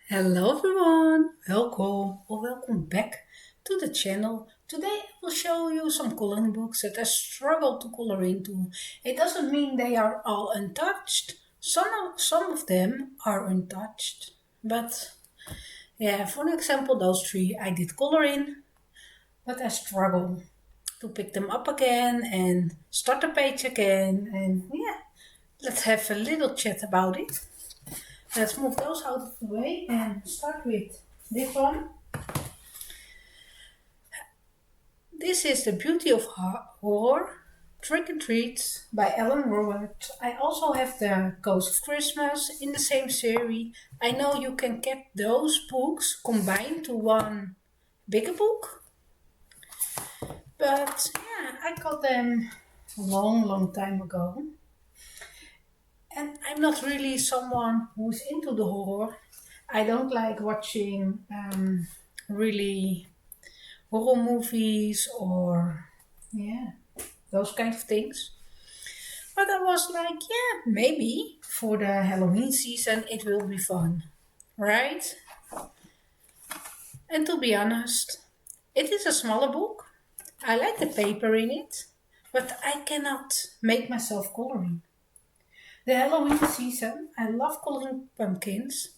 Hello everyone, welcome or welcome back to the channel. Today I will show you some coloring books that I struggle to color into. It doesn't mean they are all untouched. Some of them are untouched. But yeah, for example, those three I did color in, but I struggle to pick them up again and start the page again. And yeah, let's have a little chat about it. Let's move those out of the way and start with this one. This is The Beauty of Horror, Trick and Treats by Ellen Roberts. I also have The Ghost of Christmas in the same series. I know you can get those books combined to one bigger book. But yeah, I got them a long time ago. And I'm not really someone who's into the horror. I don't like watching really horror movies or yeah, those kind of things. But I was like, yeah, maybe for the Halloween season it will be fun, right? And to be honest, it is a smaller book. I like the paper in it, but I cannot make myself coloring. The Halloween season, I love coloring pumpkins,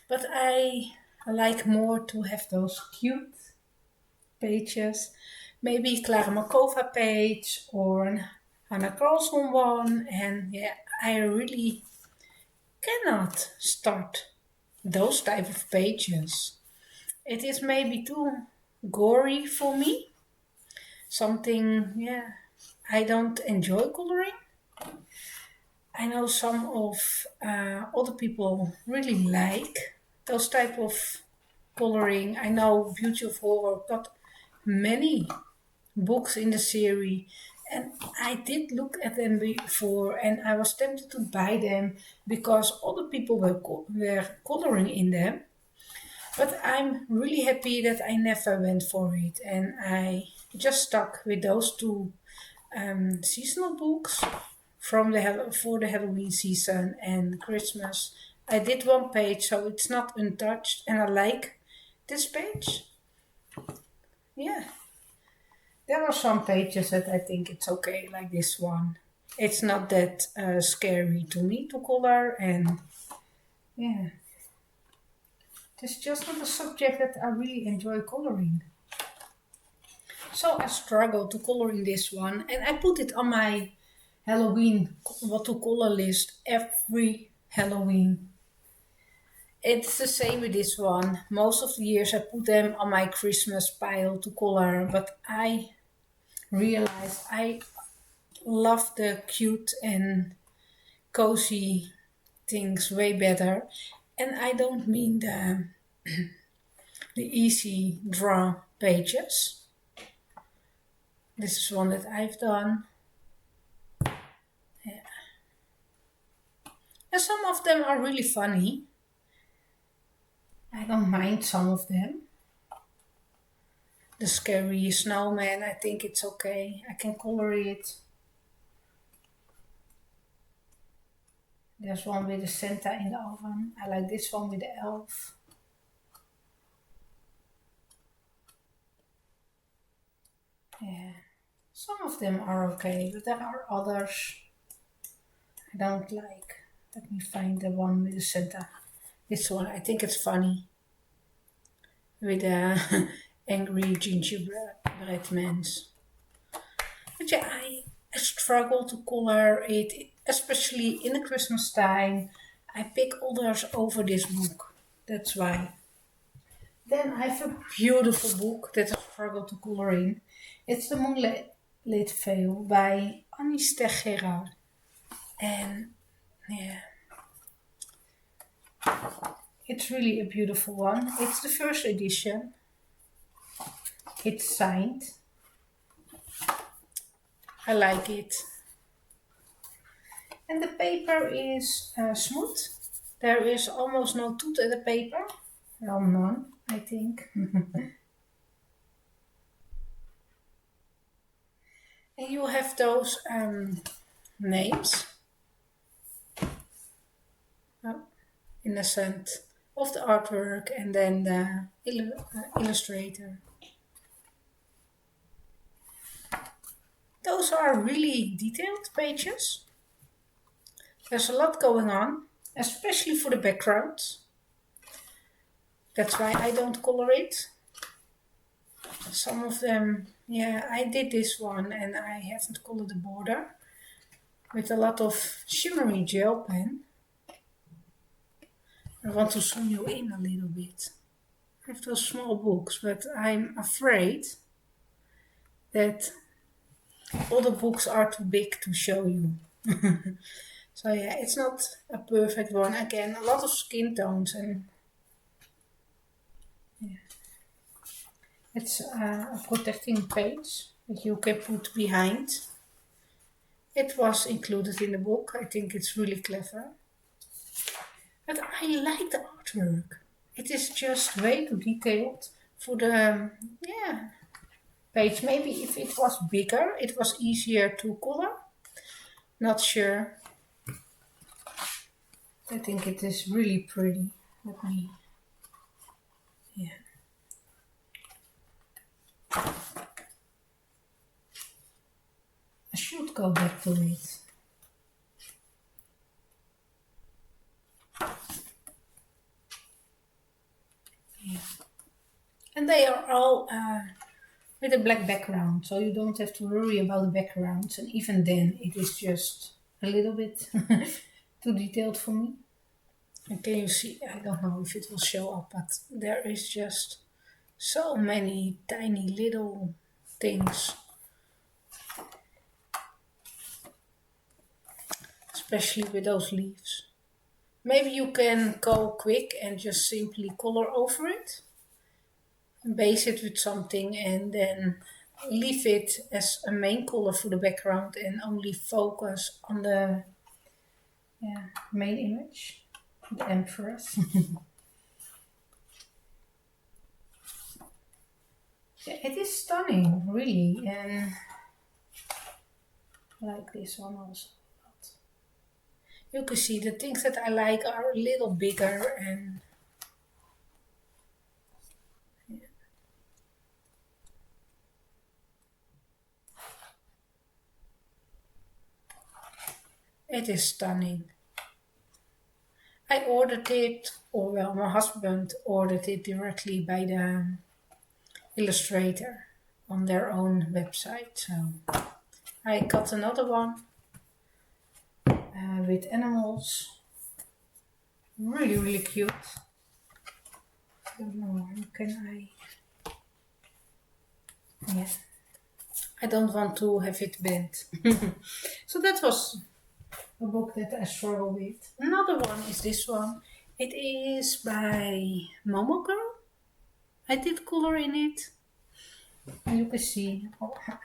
but I like more to have those cute pages. Maybe Clara Makova page or an Hannah Carlson one. And yeah, I really cannot start those type of pages. It is maybe too gory for me. Something, yeah, I don't enjoy coloring. I know some of other people really like those type of coloring. I know Beauty of Horror got many books in the series, and I did look at them before and I was tempted to buy them because other people were coloring in them. But I'm really happy that I never went for it and I just stuck with those two seasonal books from for the Halloween season and Christmas. I did one page, so it's not untouched, and I like this page. Yeah, there are some pages that I think it's okay, like this one. It's not that scary to me to color, and yeah, it's just not a subject that I really enjoy coloring. So I struggle to color in this one, and I put it on my Halloween what to color list every Halloween. It's the same with this one. Most of the years I put them on my Christmas pile to color, but I realized I love the cute and cozy things way better. And I don't mean the easy draw pages. This is one that I've done. Yeah. And some of them are really funny. I don't mind some of them. The scary snowman, I think it's okay. I can color it. There's one with the Santa in the oven. I like this one with the elf. Yeah, some of them are okay, but there are others I don't like. Let me find the one with the Santa. This one, I think it's funny. With the angry gingerbread men. But yeah, I struggle to color it, especially in the Christmas time. I pick others over this book. That's why. Then I have a beautiful book that I struggle to color in. It's The Moonlit Veil by Annie Gerard. And yeah, it's really a beautiful one. It's the first edition. It's signed. I like it. And the paper is smooth. There is almost no tooth in the paper. Well, none, I think. And you have those names. Oh, innocent. of the artwork and then the illustrator. Those are really detailed pages. There's a lot going on, especially for the background. That's why I don't color it. Some of them, yeah, I did this one and I haven't colored the border with a lot of shimmery gel pen. I want to zoom you in a little bit. I have those small books, but I'm afraid that all the books are too big to show you. So yeah, it's not a perfect one. Again, a lot of skin tones and yeah. It's a protecting page that you can put behind. It was included in the book. I think it's really clever. But I like the artwork. It is just way too detailed for the page. Maybe if it was bigger, it was easier to color. Not sure. I think it is really pretty. Let me, yeah. I should go back to it. Yeah. And they are all with a black background, so you don't have to worry about the backgrounds. And even then, it is just a little bit too detailed for me. And can you see? I don't know if it will show up, but there is just so many tiny little things. Especially with those leaves. Maybe you can go quick and just simply color over it. And base it with something and then leave it as a main color for the background and only focus on the main image, the Empress. Yeah, it is stunning, really, and I like this one also. You can see the things that I like are a little bigger and it is stunning. I ordered it, or well, my husband ordered it directly by the illustrator on their own website. So I got another one with animals. Really, really cute. I don't know, how can I? Yeah. I don't want to have it bent. So that was a book that I struggle with. Another one is this one. It is by Momo Girl. I did color in it. And you can see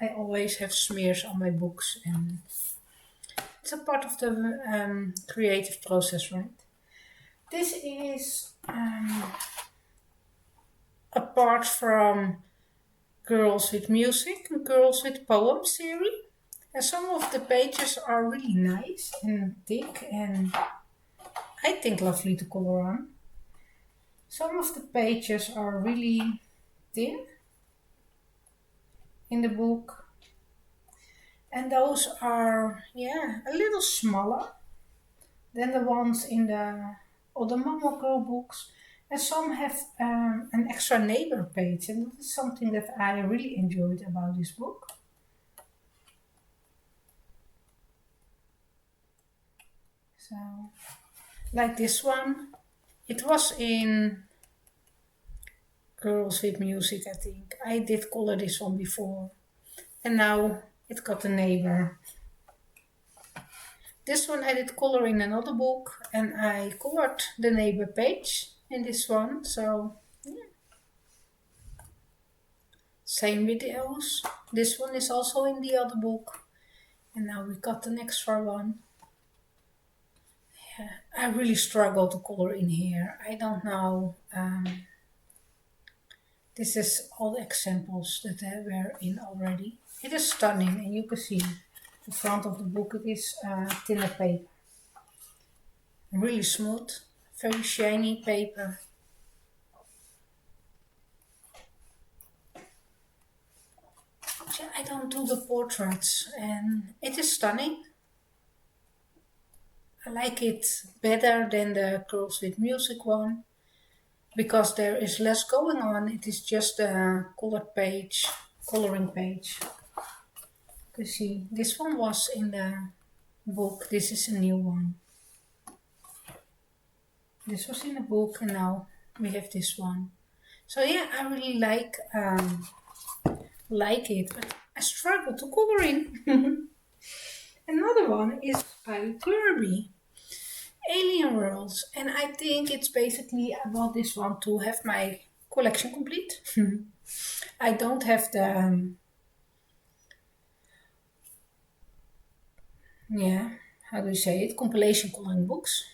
I always have smears on my books and it's a part of the creative process, right? This is apart from Girls with Music and Girls with Poem series. And some of the pages are really nice and thick and I think lovely to color on. Some of the pages are really thin in the book. And those are, a little smaller than the ones in the other Momo Girl books. And some have an extra neighbor page. And that is something that I really enjoyed about this book. So, like this one, it was in Girls with Music, I think. I did color this one before. And now it got a neighbor. This one I did color in another book. And I colored the neighbor page in this one. So, yeah. Same videos. This one is also in the other book. And now we got an extra one. Yeah, I really struggle to color in here. I don't know. This is all the examples that were in already. It is stunning and you can see the front of the book. It is thinner paper. Really smooth, very shiny paper. yeah, I don't do the portraits, and it is stunning. I like it better than the Girls with Music one because there is less going on. It is just a colored page, coloring page. You see, this one was in the book. This is a new one. This was in the book, and now we have this one. So yeah, I really like it, but I struggle to color in. Another one is by Kirby, Alien Worlds, and I think it's basically about this one to have my collection complete. I don't have the yeah, how do you say it? Compilation coloring books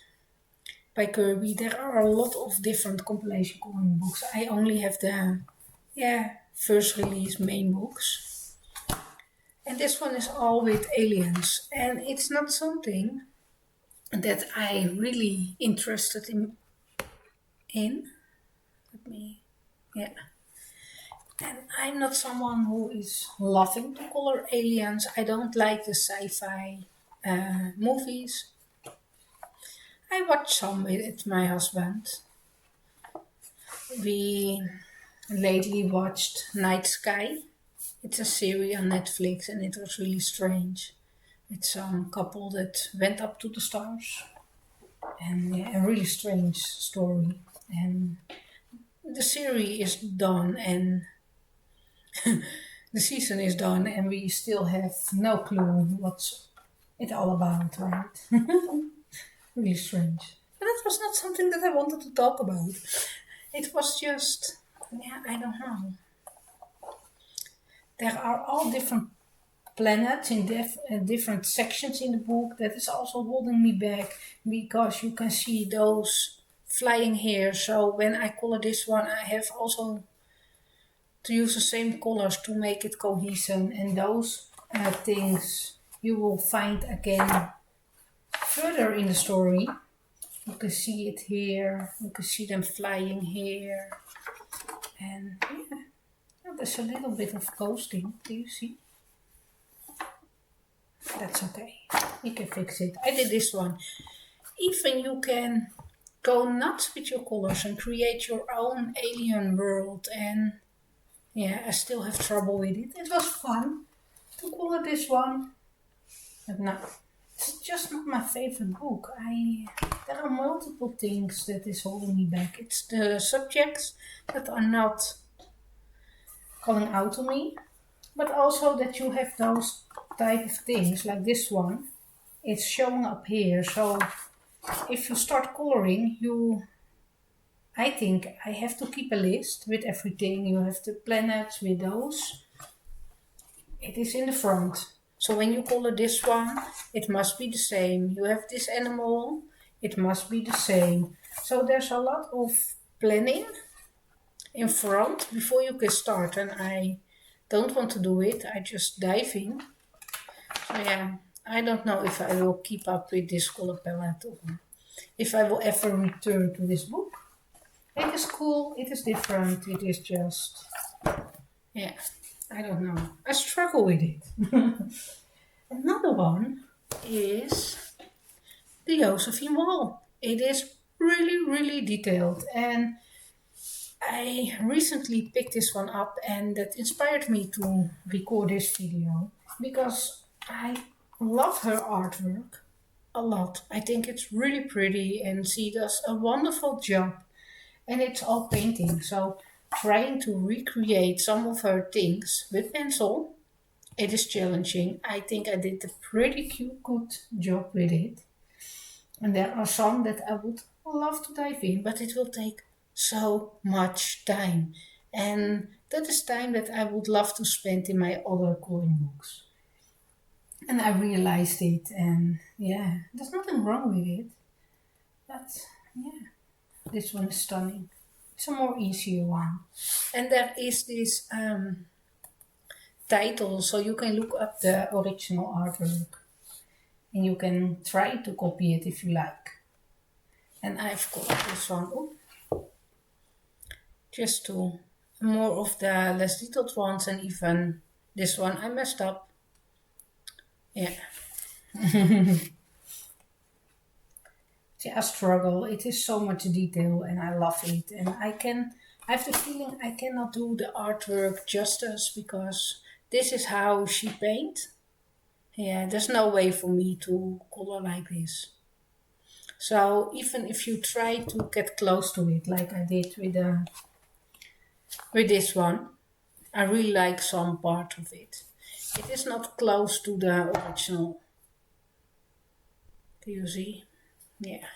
by Kirby. There are a lot of different compilation coloring books. I only have the first release main books. And this one is all with aliens, and it's not something that I really interested in. Let me, yeah. And I'm not someone who is loving to color aliens. I don't like the sci-fi movies. I watch some with my husband. We lately watched Night Sky. It's a series on Netflix, and it was really strange. It's some couple that went up to the stars, and yeah, a really strange story. And the series is done, and the season is done, and we still have no clue what's it all about, right? Really strange. But that was not something that I wanted to talk about. It was just, yeah, I don't know. There are all different planets in different sections in the book. That is also holding me back because you can see those flying here. So when I color this one, I have also to use the same colors to make it cohesive, and those things you will find again further in the story. You can see it here, you can see them flying here, and yeah, there's a little bit of ghosting. Do you see? That's okay, you can fix it. I did this one. Even you can go nuts with your colors and create your own alien world, and yeah, I still have trouble with it. It was fun to color this one, but no, it's just not my favorite book. There are multiple things that is holding me back. It's the subjects that are not calling out to me, but also that you have those type of things like this one. It's showing up here. So if you start coloring, I think I have to keep a list with everything. You have the planets with those. It is in the front. So when you color this one, it must be the same. You have this animal, it must be the same. So there's a lot of planning in front before you can start, and I don't want to do it. I just dive in. So yeah, I don't know if I will keep up with this color palette or if I will ever return to this book. It is cool, it is different, it is just, yeah, I don't know. I struggle with it. Another one is the Josephine Wall. It is really, really detailed, and I recently picked this one up, and that inspired me to record this video because I love her artwork a lot. I think it's really pretty, and she does a wonderful job, and it's all painting. So trying to recreate some of her things with pencil, it is challenging. I think I did a pretty cute, good job with it. And there are some that I would love to dive in, but it will take so much time. And that is time that I would love to spend in my other coloring books. And I realized it, and yeah, there's nothing wrong with it. But yeah, this one is stunning. It's a more easier one. And there is this title, so you can look up the original artwork. And you can try to copy it if you like. And I've colored this one up. Just to more of the less detailed ones, and even This one I messed up. Yeah. See, I struggle. It is so much detail and I love it. And I have the feeling I cannot do the artwork justice because this is how she paint. Yeah, there's no way for me to color like this. So even if you try to get close to it, like I did with this one, I really like some part of it. It is not close to the original. Do you see? Yeah,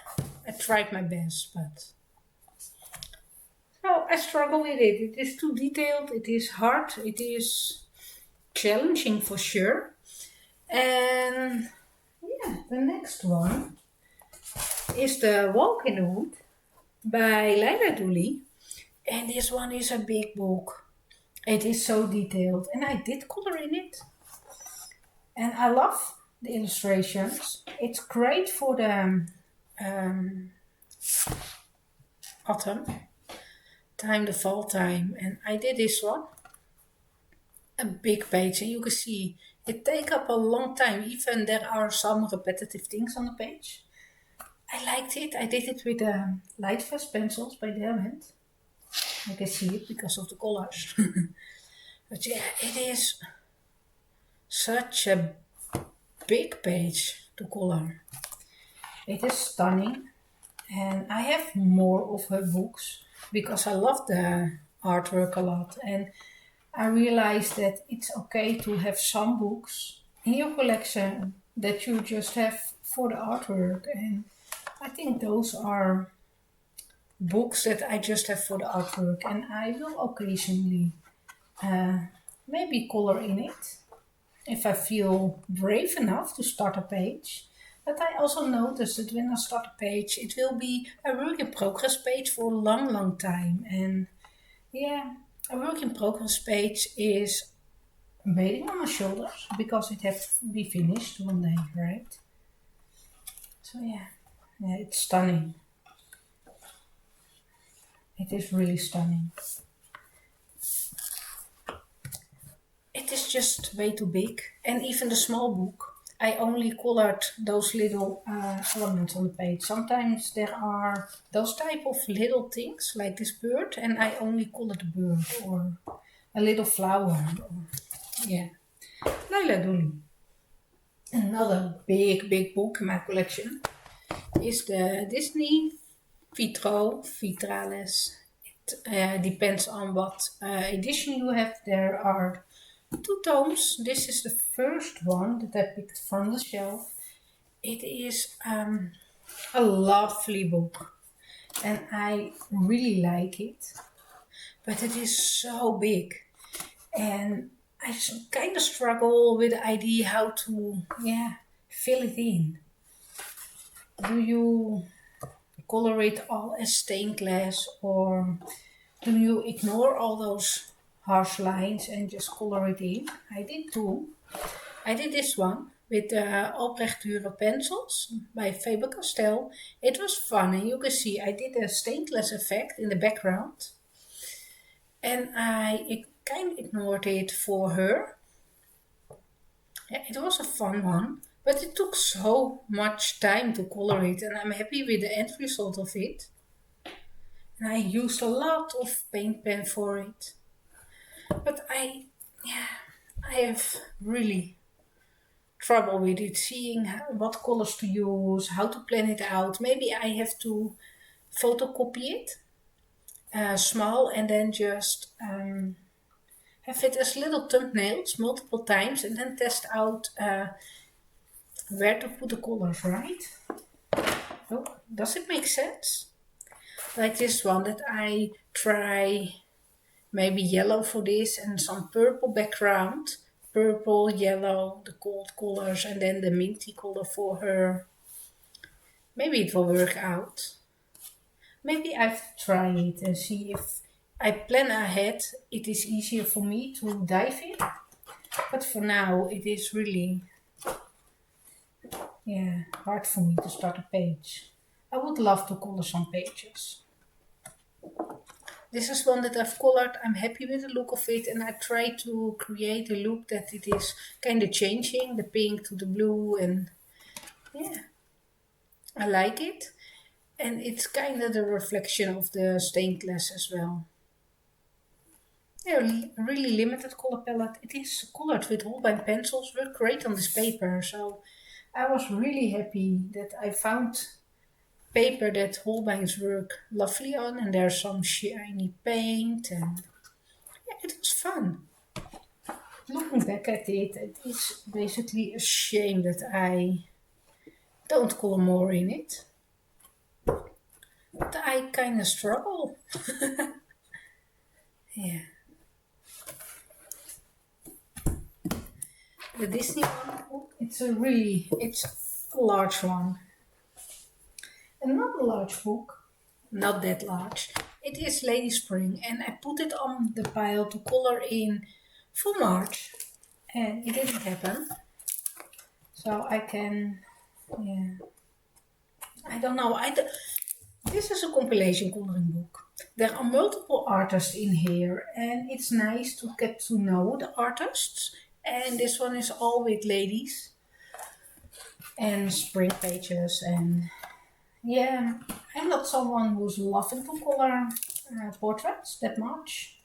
I tried my best, but so I struggle with it. It is too detailed. It is hard. It is challenging for sure. And yeah, the next one is the Walk in the Wood by Leila Dooley. And this one is a big book. It is so detailed, and I did color in it. And I love the illustrations. It's great for the autumn time, the fall time. And I did this one, a big page, and you can see it take up a long time. Even there are some repetitive things on the page. I liked it. I did it with light fast pencils by Derwent. I can see it because of the colors. But yeah, it is such a big page to color. It is stunning, and I have more of her books because I love the artwork a lot. And I realized that it's okay to have some books in your collection that you just have for the artwork. And I think those are books that I just have for the artwork, and I will occasionally maybe color in it if I feel brave enough to start a page. But I also noticed that when I start a page, it will be a work in progress page for a long, long time. And yeah, a work in progress page is waiting on my shoulders because it has to be finished one day, right? So yeah, it's stunning. It is really stunning. It is just way too big. And even the small book, I only colored those little elements on the page. Sometimes there are those type of little things, like this bird, and I only colored the bird or a little flower. Yeah. Leila Dooley. Another big, big book in my collection is the Disney Vitralis. It depends on what edition you have. There are 2 tomes. This is the first one that I picked from the shelf. It is a lovely book, and I really like it. But it is so big, and I kind of struggle with the idea how to fill it in. Do you color it all as stained glass, or do you ignore all those harsh lines and just color it in? I did too. I did this one with Albrecht pencils by Faber-Castell. It was fun, and you can see I did a stained glass effect in the background, and I kind of ignored it for her. Yeah, it was a fun one, but it took so much time to color it, and I'm happy with the end result of it. And I used a lot of paint pen for it. But I have really trouble with it, seeing what colors to use, how to plan it out. Maybe I have to photocopy it small and then just have it as little thumbnails multiple times and then test out where to put the colors, right? Oh, does it make sense? Like this one that I try maybe yellow for this and some purple background. Purple, yellow, the cold colors, and then the minty color for her. Maybe it will work out. Maybe I'll try it and see if I plan ahead. It is easier for me to dive in. But for now, it is really hard for me to start a page. I would love to color some pages. This is one that I've colored. I'm happy with the look of it, and I try to create a look that it is kind of changing, the pink to the blue, and yeah, I like it. And it's kind of the reflection of the stained glass as well. Yeah, really limited color palette. It is colored with Holbein pencils, work great on this paper. So I was really happy that I found paper that Holbeins work lovely on, and there's some shiny paint, and yeah, it was fun. Looking back at it, it is basically a shame that I don't color more in it. But I kind of struggle. Yeah. The Disney one, it's a large one. And not a large book, not that large. It is Lady Spring, and I put it on the pile to color in for March, and it didn't happen. So I can, yeah, I don't know. This is a compilation coloring book. There are multiple artists in here, and it's nice to get to know the artists. And this one is all with ladies and spring pages, and yeah, I'm not someone who's loving to color portraits that much.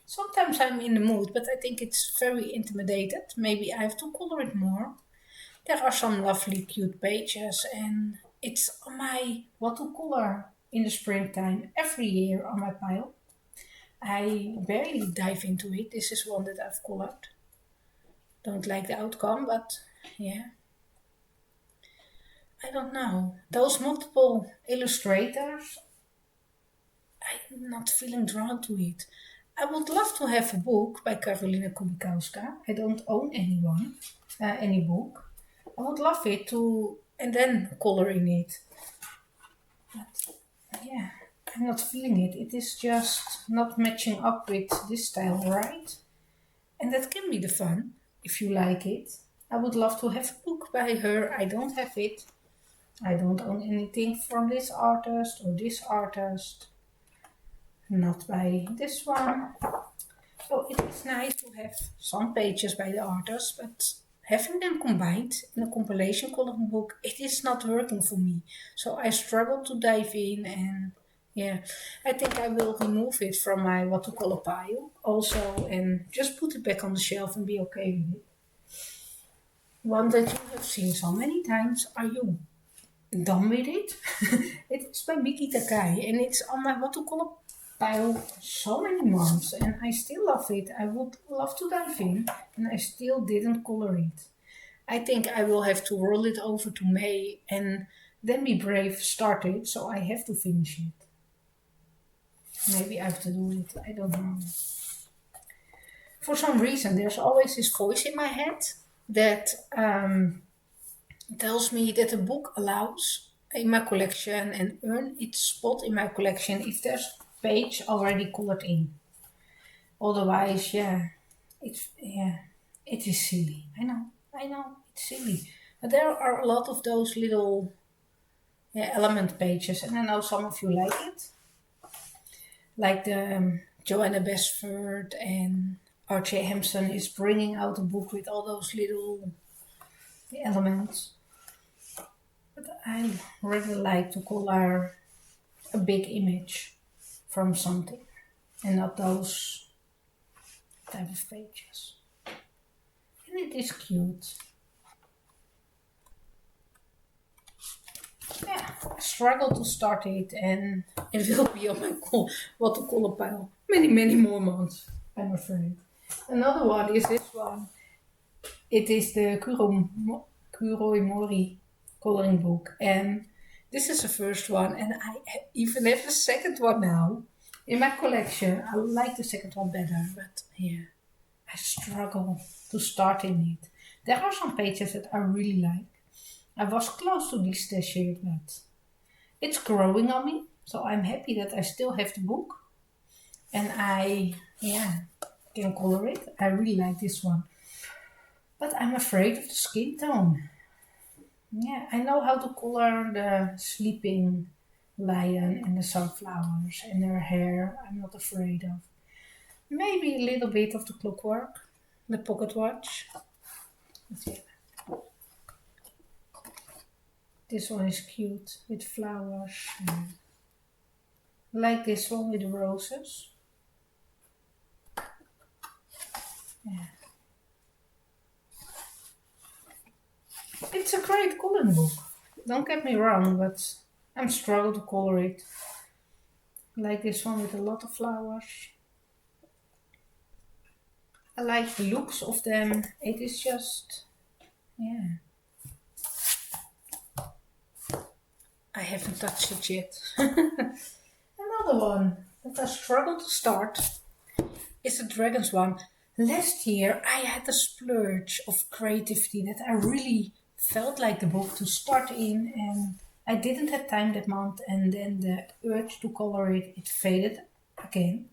Sometimes I'm in the mood, but I think it's very intimidated. Maybe I have to color it more. There are some lovely, cute pages, and it's on my watercolor in the springtime every year on my pile. I barely dive into it. This is one that I've colored. Don't like the outcome, but yeah, I don't know. Those multiple illustrators, I'm not feeling drawn to it. I would love to have a book by Karolina Kubikowska. I don't own any book. I would love it to, and then color in it. But yeah, I'm not feeling it. It is just not matching up with this style, right? And that can be the fun if you like it. I would love to have a book by her. I don't have it. I don't own anything from this artist or this artist. Not by this one. So it is nice to have some pages by the artist, but having them combined in a compilation coloring book, it is not working for me. So I struggle to dive in, and yeah, I think I will remove it from my watercolor pile also and just put it back on the shelf and be okay with it. One that you have seen so many times, are you done with it? It is by Miki Takai, and it's on my watercolor pile so many months, and I still love it. I would love to dive in, and I still didn't color it. I think I will have to roll it over to May and then be brave, start it, so I have to finish it. Maybe I have to do it, I don't know. For some reason, there's always this voice in my head that tells me that a book allows in my collection and earn its spot in my collection if there's a page already colored in. Otherwise, it is silly. I know, it's silly. But there are a lot of those little element pages, and I know some of you like it. Like the Joanna Besford and R.J. Hampson is bringing out a book with all those little elements. But I really like to color a big image from something and not those type of pages. And it is cute. Yeah, I struggle to start it, and it will be on my watercolor pile many more months, I'm afraid. Another one is this one. It is the Kuroi Mori coloring book, and this is the first one, and I even have the second one now in my collection. I like the second one better, but yeah, I struggle to start in it. There are some pages that I really like. I was close to destash it, but it's growing on me, so I'm happy that I still have the book, and I can color it. I really like this one, but I'm afraid of the skin tone. Yeah, I know how to color the sleeping lion and the sunflowers and her hair I'm not afraid of. Maybe a little bit of the clockwork, the pocket watch. Let's see. This one is cute with flowers. Like this one with roses. Yeah. It's a great coloring book. Don't get me wrong, but I'm struggling to color it. Like this one with a lot of flowers. I like the looks of them. It is just, yeah. I haven't touched it yet. Another one that I struggle to start is the Dragons one. Last year I had a splurge of creativity that I really felt like the book to start in, and I didn't have time that month, and then the urge to color it faded again.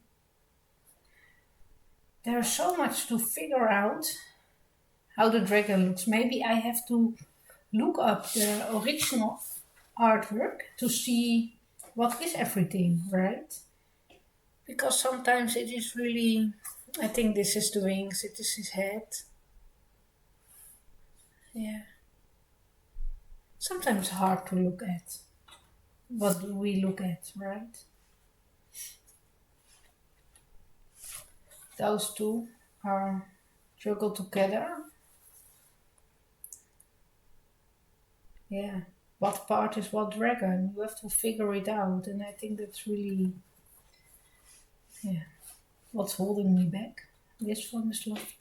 There's so much to figure out how the dragon looks. Maybe I have to look up the original artwork to see what is everything, right? Because sometimes it is really, I think this is the wings, it is his head. Yeah. Sometimes hard to look at. What do we look at, right? Those two are juggled together. Yeah. What part is what dragon? You have to figure it out, and I think that's really, yeah, what's holding me back. This one is lovely.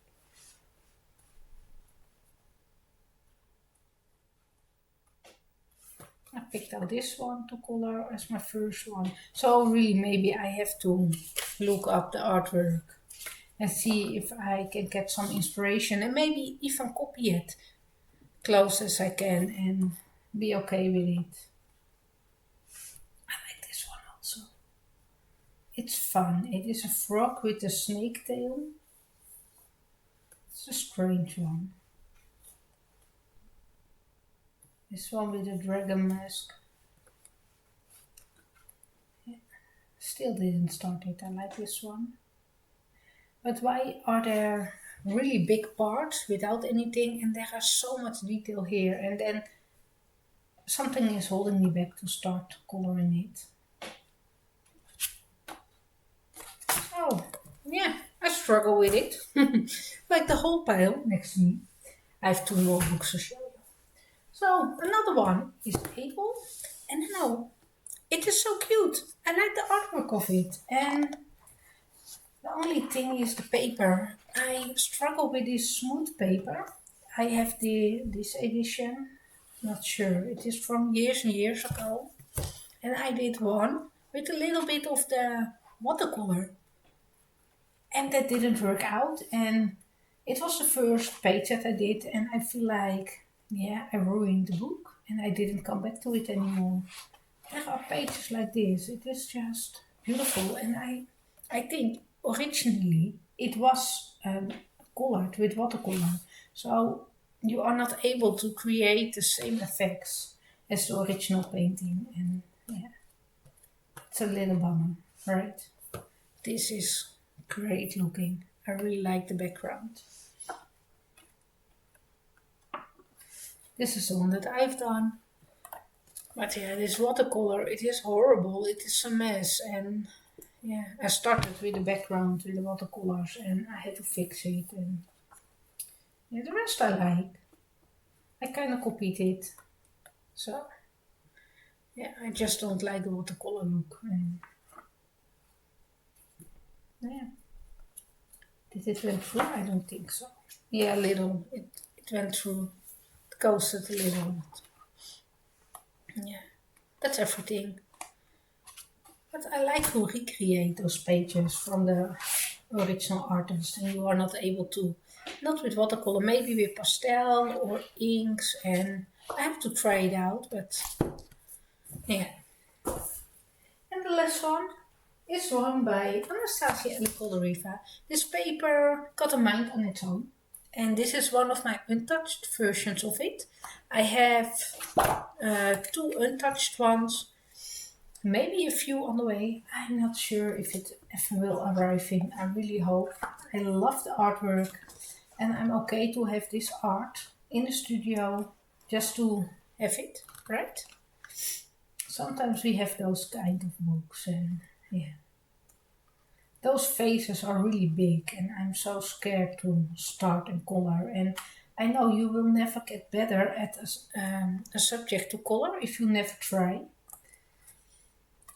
I picked out this one to color as my first one. So really maybe I have to look up the artwork and see if I can get some inspiration and maybe even copy it close as I can and be okay with it. I like this one also. It's fun. It is a frog with a snake tail. It's a strange one. This one with a dragon mask. Yeah. Still didn't start it. I like this one. But why are there really big parts without anything, and there is so much detail here, and then something is holding me back to start coloring it. Oh, yeah, I struggle with it. Like the whole pile next to me. I have 2 more books to show you. So, another one is Able, and now it is so cute. I like the artwork of it, and the only thing is the paper. I struggle with this smooth paper. I have this edition, not sure. It is from years and years ago. And I did one with a little bit of the watercolor. And that didn't work out. And it was the first page that I did. And I feel like, yeah, I ruined the book. And I didn't come back to it anymore. There are pages like this. It is just beautiful. And I think originally it was colored with watercolor. So you are not able to create the same effects as the original painting. And yeah, it's a little bummer, right? This is great looking. I really like the background. This is the one that I've done. But yeah, this watercolor, it is horrible. It is a mess. And yeah, I started with the background with the watercolors and I had to fix it. And yeah, the rest I like. I kind of copied it. So yeah, I just don't like the watercolor look. And yeah. Did it went through? I don't think so. Yeah, a little. It went through. It coasted a little. Yeah, that's everything. But I like to recreate those pages from the original artist, and you are not able to, not with watercolor, maybe with pastel or inks, and I have to try it out, but yeah. And the last one is one by Anastasia and Coloringbooks. This paper got a mind on its own, and this is one of my untouched versions of it. I have 2 untouched ones. Maybe a few on the way. I'm not sure if it ever will arrive in. I really hope. I love the artwork, and I'm okay to have this art in the studio just to have it, right? Sometimes we have those kind of books, and yeah, those faces are really big, and I'm so scared to start and color. And I know you will never get better at a subject to color if you never try.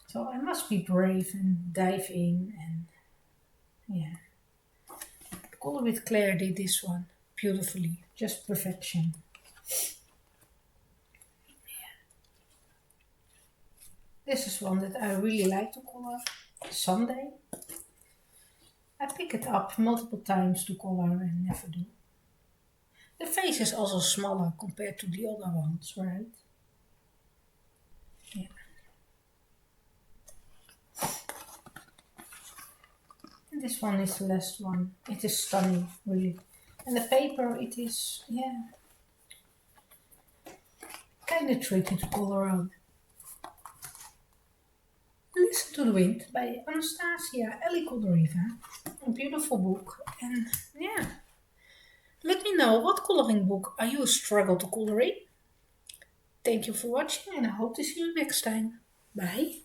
So I must be brave and dive in, and yeah. Color with Claire did this one beautifully, just perfection. This is one that I really like to color. Sunday. I pick it up multiple times to color and never do. The face is also smaller compared to the other ones, right? Yeah. And this one is the last one. It is stunning, really. And the paper, it is, yeah, kind of tricky to color on. Listen to the Wind by Anastasia Ellie Kolderiva. A beautiful book. And yeah, let me know what coloring book are you struggle to color in. Thank you for watching and I hope to see you next time. Bye.